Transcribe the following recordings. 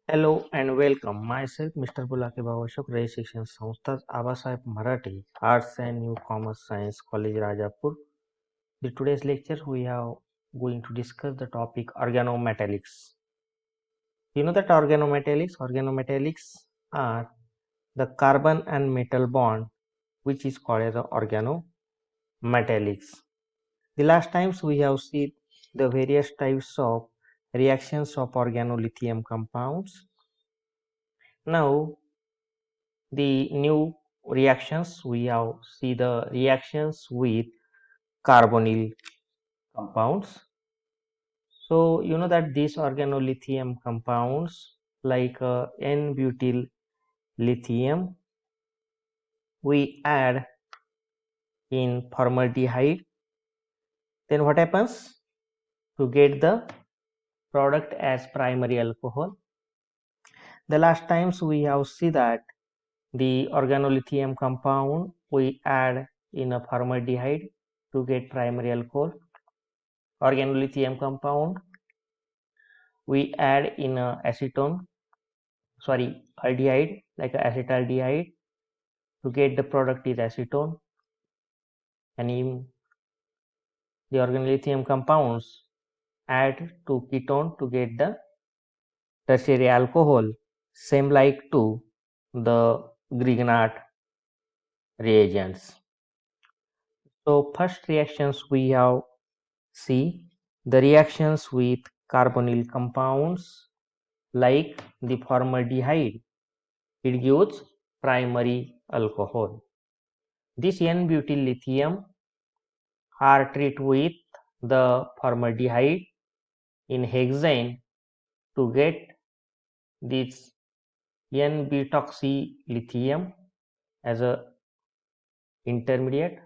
Hello and welcome. Myself, Mr. Bulake Bawashok, Ray Shikshan Samstha, Abasaheb Marathi, Arts and New Commerce Science College, Rajapur. In today's lecture, we are going to discuss the topic organometallics. You know that organometallics are the carbon and metal bond, which is called as the organometallics. The last times we have seen the various types of reactions of organolithium compounds. Now the new reactions we have see the reactions with carbonyl compounds. So you know that these organolithium compounds like N-butyl lithium we add in formaldehyde. Then what happens to get the product as primary alcohol? The last times we have see that the organolithium compound we add in a formaldehyde to get primary alcohol. Organolithium compound we add in a aldehyde like acetaldehyde to get the product is acetone, and in the organolithium compounds add to ketone to get the tertiary alcohol, same like to the Grignard reagents. So first reactions we have see the reactions with carbonyl compounds like the formaldehyde. It gives primary alcohol. This N-butyl lithium are treated with the formaldehyde in hexane to get this N-butoxy lithium as a intermediate,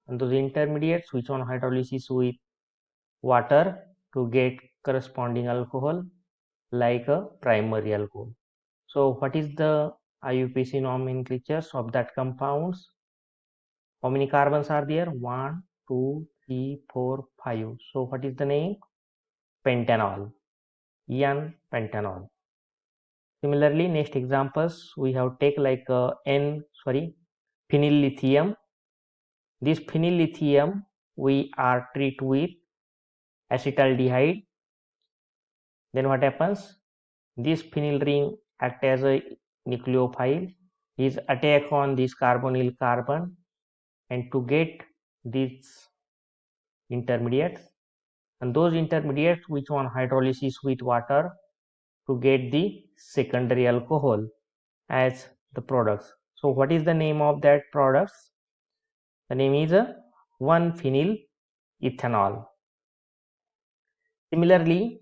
and those intermediates switch on hydrolysis with water to get corresponding alcohol like a primary alcohol. So what is the IUPAC nomenclatures of that compounds? How many carbons are there? 1, 2, 3, 4, 5. So what is the name? Pentanol. N-pentanol. Similarly, next examples we have take like phenyl lithium. This phenyl lithium we are treat with acetaldehyde. Then what happens? This phenyl ring act as a nucleophile, is attack on this carbonyl carbon, and to get these intermediates, and those intermediates which on hydrolysis with water to get the secondary alcohol as the products. So what is the name of that products? The name is 1-phenyl ethanol. Similarly,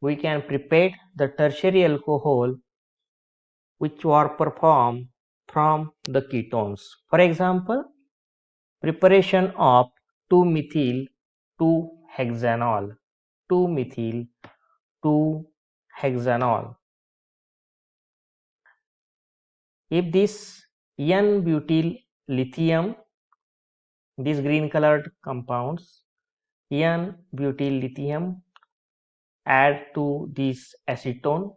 we can prepare the tertiary alcohol which were performed from the ketones. For example, preparation of 2-methyl 2-hexanol. 2-methyl 2-hexanol. If this N-butyl lithium, these green colored compounds, N-butyl lithium add to this acetone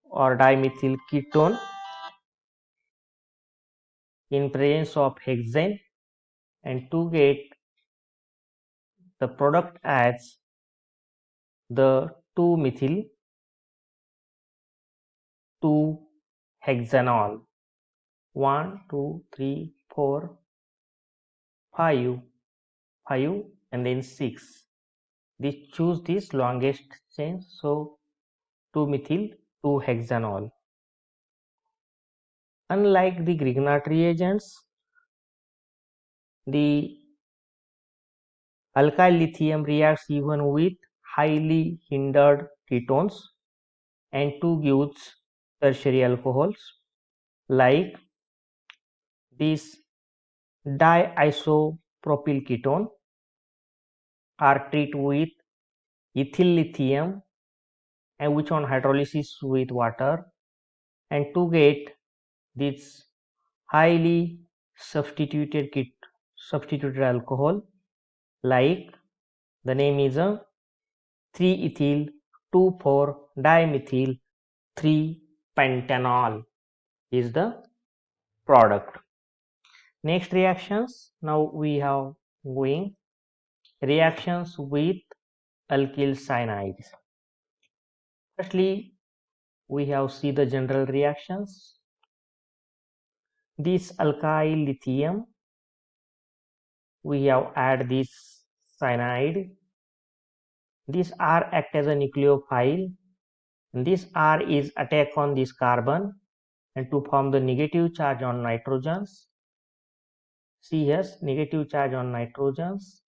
or dimethyl ketone in presence of hexane, and to get the product as the 2-methyl 2-hexanol. 1, 2, 3, 4, 5, 5 and then 6. They choose this longest chain, so 2-methyl 2-hexanol. Unlike the Grignard reagents, the alkyl lithium reacts even with highly hindered ketones and to gives tertiary alcohols like this diisopropyl ketone are treated with ethyl lithium and which on hydrolysis with water, and to get this highly substituted alcohol like the name is a 3-ethyl 2,4 dimethyl 3 pentanol is the product. Next reactions, now we have going reactions with alkyl cyanides. Firstly, we have see the general reactions. This alkyl lithium, we have add this cyanide. This R act as a nucleophile. This R is attack on this carbon and to form the negative charge on nitrogens. See here, negative charge on nitrogens,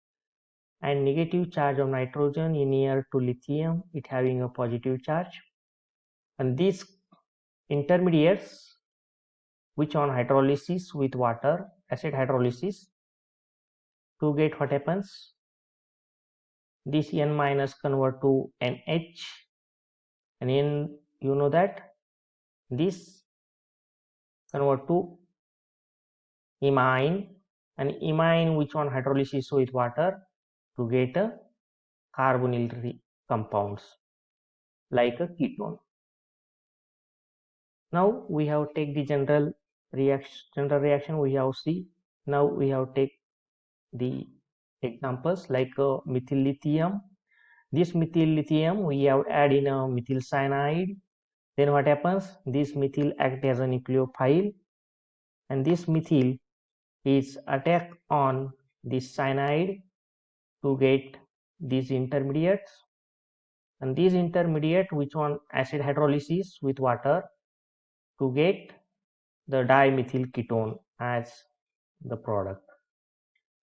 and negative charge of nitrogen in near to lithium, it having a positive charge. And these intermediates which on hydrolysis with water, acid hydrolysis, to get what happens, this N minus convert to NH, and in you know that this convert to imine, and imine which on hydrolysis with water to get a carbonyl compounds like a ketone. Now we have take the general reaction we have see. Now we have take the examples like methyl lithium. This methyl lithium we have add in a methyl cyanide. Then what happens? This methyl act as a nucleophile, and this methyl is attack on this cyanide to get these intermediates, and these intermediate which on acid hydrolysis with water to get the dimethyl ketone as the product,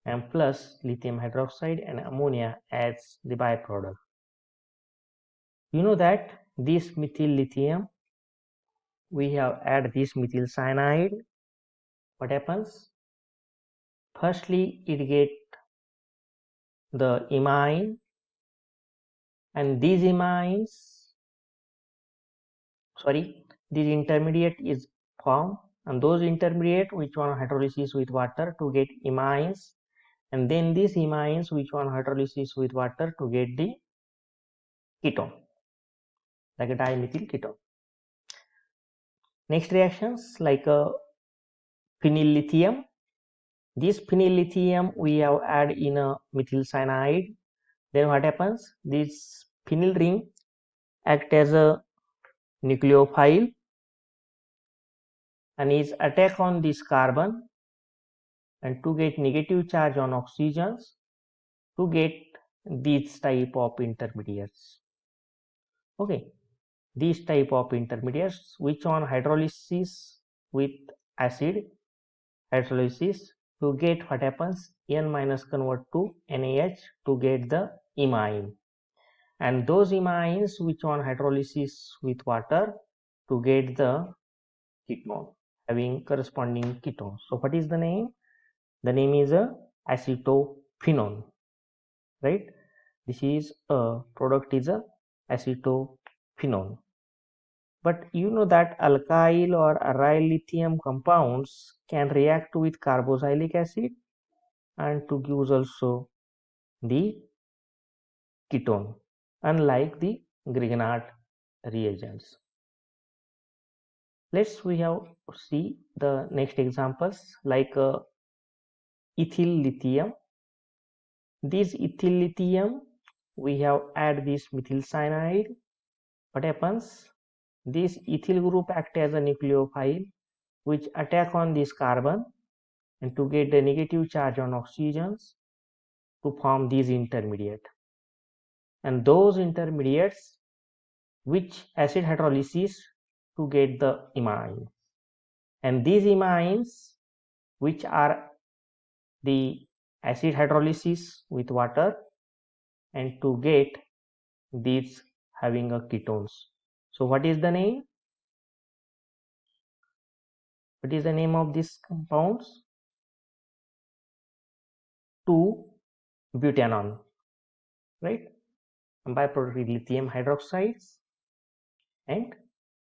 and plus lithium hydroxide and ammonia as the byproduct. You know that this methyl lithium, we have add this methyl cyanide. What happens? Firstly, it get the imine, and these intermediate is formed, and those intermediate which on hydrolysis with water to get imines, and then these imines which on hydrolysis with water to get the ketone like a dimethyl ketone. Next reactions like a phenyl lithium. This phenyl lithium we have add in a methyl cyanide. Then what happens? This phenyl ring act as a nucleophile and is attack on this carbon and to get negative charge on oxygens to get these type of intermediates. Okay, these type of intermediates which on hydrolysis with acid hydrolysis to get what happens, N minus convert to NaH to get the imine, and those imines which on hydrolysis with water to get the ketone having corresponding ketone. So what is the name? The name is a acetophenone, right? This is a product is a acetophenone. But you know that alkyl or aryl lithium compounds can react with carboxylic acid and to give also the ketone, unlike the Grignard reagents. Let's we have see the next examples like ethyl lithium. This ethyl lithium we have add this methyl cyanide. What happens? This ethyl group act as a nucleophile which attack on this carbon and to get the negative charge on oxygens to form these intermediate, and those intermediates which acid hydrolysis to get the imine, and these imines which are the acid hydrolysis with water and to get these having a ketones. So what is the name? What is the name of these compounds? 2-butanone, right? And byproduct is lithium hydroxides and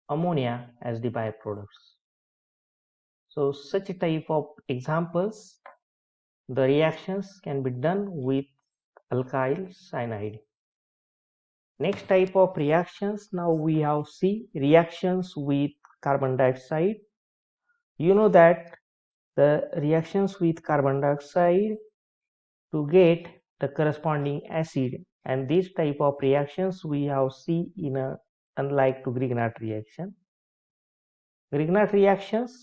ammonia as the byproducts. So such a type of examples, the reactions can be done with alkyl cyanide. Next type of reactions, now we have see reactions with carbon dioxide. You know that the reactions with carbon dioxide to get the corresponding acid, and this type of reactions we have seen in a unlike to Grignard reaction. Grignard reactions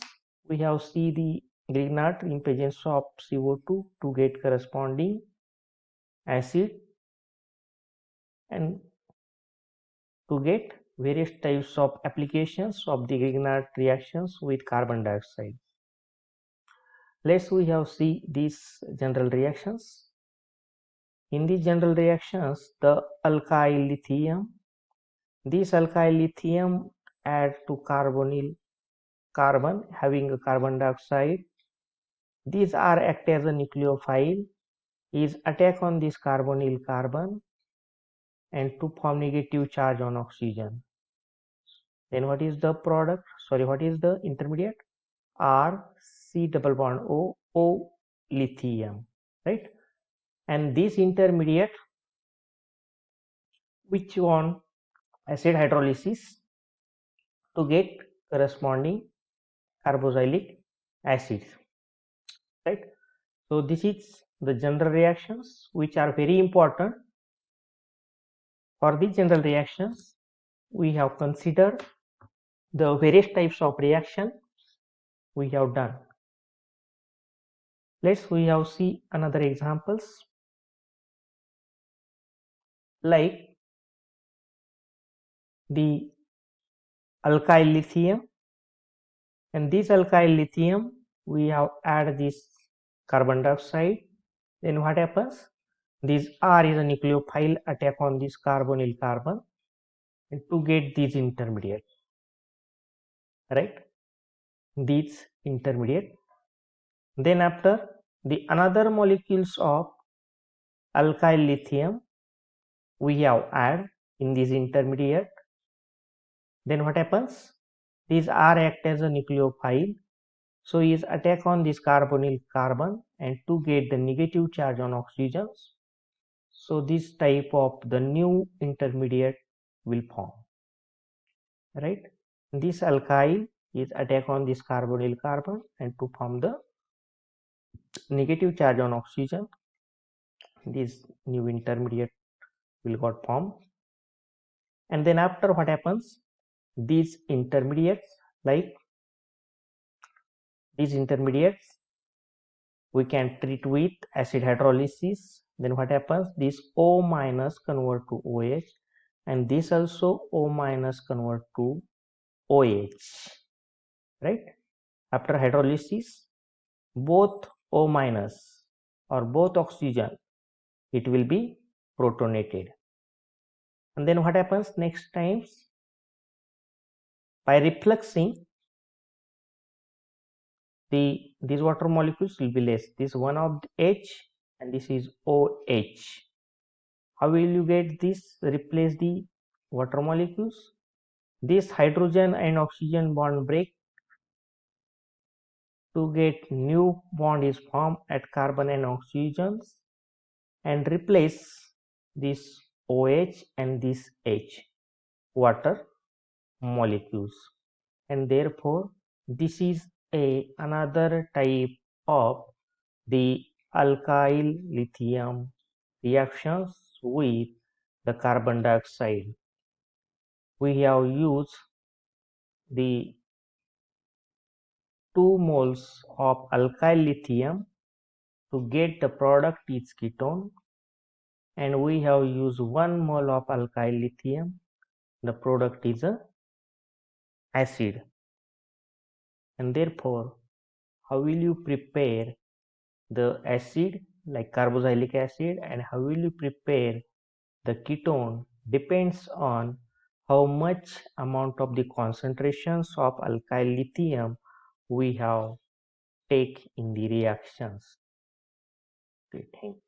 we have seen the Grignard in presence of CO2 to get corresponding acid and to get various types of applications of the Grignard reactions with carbon dioxide. Let's we have see these general reactions. In these general reactions, the alkyl lithium, this alkyl lithium add to carbonyl carbon having a carbon dioxide. These are act as a nucleophile, is attack on this carbonyl carbon and to form negative charge on oxygen. Then what is the product? Sorry, what is the intermediate? R C double bond O, O lithium, right? And this intermediate which on acid hydrolysis to get corresponding carboxylic acids, right? So this is the general reactions which are very important. For these general reactions, we have considered the various types of reaction we have done. Let's we have see another examples like the alkyl lithium, and this alkyl lithium we have add this carbon dioxide. Then what happens? This R is a nucleophile attack on this carbonyl carbon and to get these intermediate, right? These intermediate. Then after the another molecules of alkyl lithium we have add in this intermediate. Then what happens? These R act as a nucleophile, so is attack on this carbonyl carbon and to get the negative charge on oxygen. So this type of the new intermediate will form, right? This alkyl is attack on this carbonyl carbon and to form the negative charge on oxygen. This new intermediate will got formed. And then after what happens? These intermediates, like these intermediates we can treat with acid hydrolysis. Then what happens? This O minus convert to OH and this also O minus convert to OH, right? After hydrolysis, both O minus or both oxygen, it will be protonated. And then what happens next times? By refluxing, these water molecules will be less. This one of H and this is OH. How will you get this? Replace the water molecules. This hydrogen and oxygen bond break to get new bond is formed at carbon and oxygens and replace this OH and this H water molecules, and therefore this is another type of the alkyl lithium reactions with the carbon dioxide. We have used the 2 moles of alkyl lithium to get the product is ketone, and we have used 1 mole of alkyl lithium, the product is a acid. And therefore how will you prepare the acid like carboxylic acid and how will you prepare the ketone depends on how much amount of the concentrations of alkyl lithium we have take in the reactions. Okay, thank you.